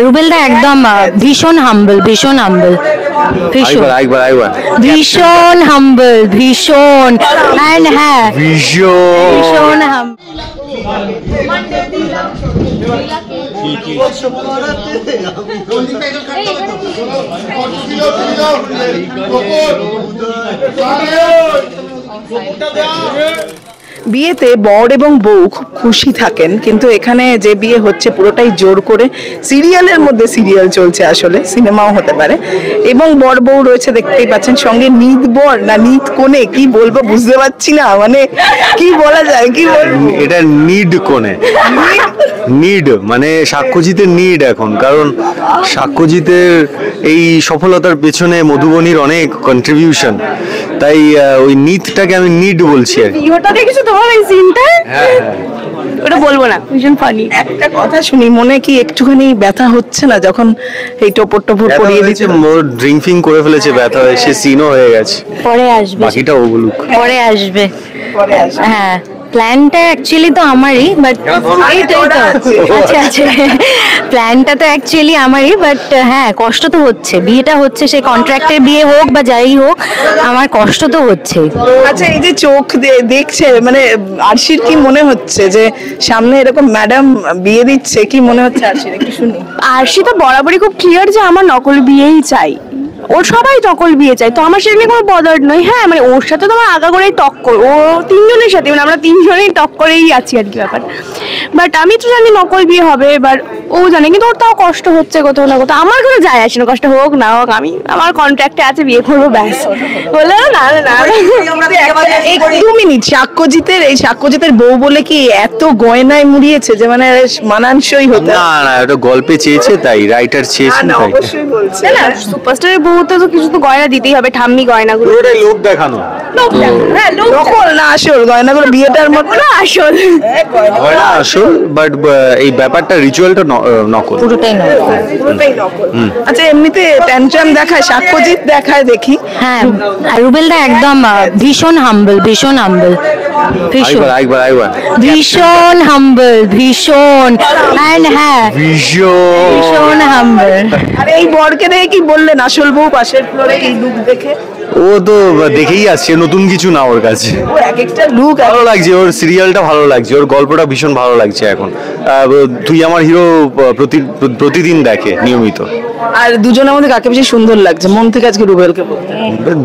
রুবেল দা একদম ভীষণ হাম্বল, ভীষণ হাম্বল, ভীষণ হাম্বল, ভীষণ এন্ড হ্যাঁ ভীষণ হাম্বল। বিয়েতে বর এবং বউ খুব খুশি থাকেন, কিন্তু এখানে যে বিয়ে হচ্ছে পুরোটাই জোর করে, সিরিয়ালের মধ্যে সিরিয়াল চলছে, আসলে সিনেমাও হতে পারে। এবং বর বউ রয়েছে, দেখতেই পাচ্ছেন, সঙ্গে নিত বর না নিত কোণে, কি বলবো বুঝতে পারছি না, মানে কি বলা যায়, কি বলবো, এটা নিড কোণে, নিড মানে সাক্ষ্যজিতের নিড এখন, কারণ সাক্ষ্যজিতের এই সফলতার পেছনে মধুবনীর অনেক কন্ট্রিবিউশন, তাই ওই নিতটাকে আমি নিড বলছি আর কি। ভিডিওটা দেখেছো তোমার এই সিনটা? হ্যাঁ, ওটা বলবো না, ভীষণ ফানি। একটা কথা শুনি, মনে কি একটুখানি ব্যথা হচ্ছে না যখন এই টোপর টোপর পরিয়ে দিচ্ছে? মোর ড্রিঙ্কিং করে ফেলেছে, ব্যথা হয়েছে, সিনও হয়ে গেছে, পরে আসবে, বাকিটা ও বলুক, পরে আসবে, হ্যাঁ। প্ল্যানটা অ্যাকচুয়ালি তো আমারই, বাট এইটাই তো আচ্ছা আচ্ছা, প্ল্যানটা তো অ্যাকচুয়ালি আমারই, বাট হ্যাঁ কষ্ট তো হচ্ছে, বিয়েটা হচ্ছে, সে কন্ট্রাক্টের বিয়ে হোক বা যাই হোক, আমার কষ্ট তো হচ্ছে। আচ্ছা, এই যে চোখ দেখছে, মানে আরশির কি মনে হচ্ছে যে সামনে এরকম ম্যাডাম বিয়ে দিচ্ছে, কি মনে হচ্ছে আরশির, একটু শুনি। আরশি তো বরাবরই খুব ক্লিয়ার যে আমার নকল বিয়েই চাই, ওর সবাই নকল বিয়ে চাই, তো আমার সেখানে কোনো বদার নয়। হ্যাঁ মানে ওর সাথে তো আমার আগাগোড়াই টক্কর, ও তিনজনের সাথে, মানে আমরা তিনজনেই টক্করেই আছি আর কি ব্যাপার। বাট আমি তো জানি নকল বিয়ে হবে, এবার ও জানে, কিন্তু ওর তাও কষ্ট হচ্ছে কোথাও না কোথাও। আমার কোনো যায় আসে না, কষ্ট হোক না হোক, আমি আমার কন্ট্রাক্টে আছে, বিয়ে করবো ব্যাস। বলে না না একটু মিনিট, সাক্ষ্যজিতের এই সাক্ষ্যজিতের বউ বলে কি এত গয়নায় মুড়িয়েছে যে মানে মানানসই হতো না? না, এটা গল্পে চেয়েছে, তাই রাইটার চেয়েছেন, তাই অবশ্যই বলছে না। সুপারস্টারের বউতে তো কিছু তো গয়না দিতেই হবে, ঠাম্মি গয়নাগুলো। পুরোটাই লোক দেখানো, হ্যাঁ, নকল না আসল গয়নাগুলো, বিয়েটার মতো না আসল গয়না আসল, বাট এই ব্যাপারটা রিচুয়ালটা নকল, পুরোটাই নয়, পুরোটাই নকল। আচ্ছা, এমনিতে ট্যান্ট্রাম দেখায় সাক্ষ্যজিৎ, দেখায় দেখি। হ্যাঁ রুবেল দা একদম ভীষণ হাম্বল, ভীষণ হাম্বল, ভীষণ ভীষণ হাম্বল, ভীষণ এন্ড হ্যাঁ ভীষণ হাম্বল। আর এই বরকে দেখে কি বললেন আসল বউ পাশের ফ্লোরে এই লুক দেখে? ও তো দেখেই আসছে, নতুন কিছু না ওর কাছে, ও এক একটা লুক ভালো লাগছে, ওর সিরিয়ালটা ভালো লাগছে, ওর গল্পটা ভীষণ ভালো লাগছে এখন। তুই আমার হিরো প্রতিদিন দেখে নিয়মিত। আর দুজনের মধ্যে কাকে বেশি সুন্দর লাগছে মন থেকে আজকে রুবেলকে বলতে?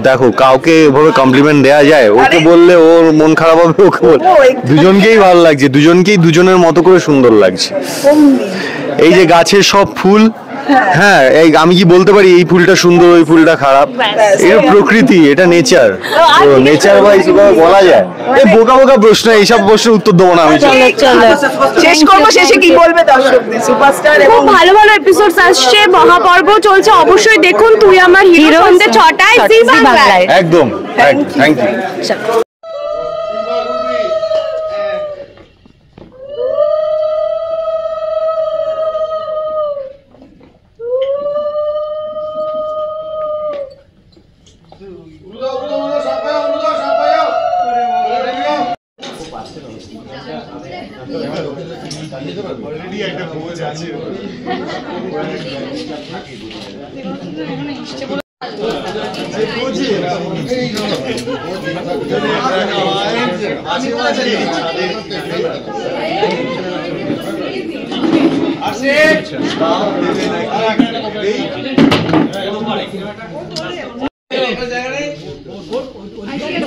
দেখো, কাউকে এভাবে কমপ্লিমেন্ট দেওয়া যায়? ওকে বললে ওর মন খারাপ হবে, ওকে বল। দুজনকেই ভালো লাগছে, দুজনকেই দুজনের মতো করে সুন্দর লাগছে। এই যে গাছের সব ফুল, হ্যাঁ, এই আমি কি বলতে পারি এই ফুলটা সুন্দর, ওই ফুলটা খারাপ? এটা প্রকৃতি, এটা নেচার, তো নেচার ওয়াইজ বলা যায়। এই বোকা বোকা প্রশ্ন, এইসব প্রশ্নের উত্তর দেবো না আমি। শেষ করবো, শেষে কি বলবে দর্শকদের? সুপারস্টার এবং ভালো ভালো এপিসোডস আসছে, মহাপর্ব চলছে, অবশ্যই দেখুন তুই আমার হিরো সন্ধ্যে 6টায় জি বাংলায়। একদম, থ্যাংক ইউ।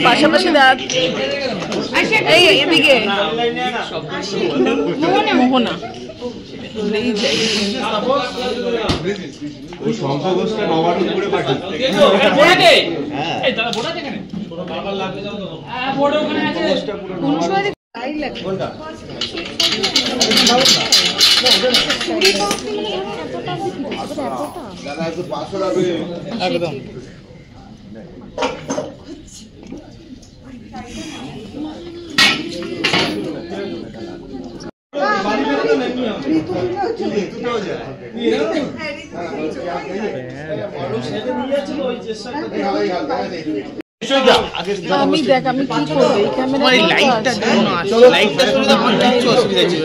পাশাপাশি এই এদিকে মোহনা ও সংখ্যাগোষ্ঠীটা নবান্ন করে পাঠাচ্ছে। এই দাদা বোনা যেখানে ছোট বারবার লাগবে যাও তো। হ্যাঁ, বোর্ড ওখানে আছে। কোন সময় লাইট লাগবে কোনটা? দাদা একটু পাশে রাখবে একদম। আমি দেখ আমি কি করব এই ক্যামেরা লাইটটা জন্য আসলে লাইটটা শুনে তো আমার কিছু অসুবিধা ছিল।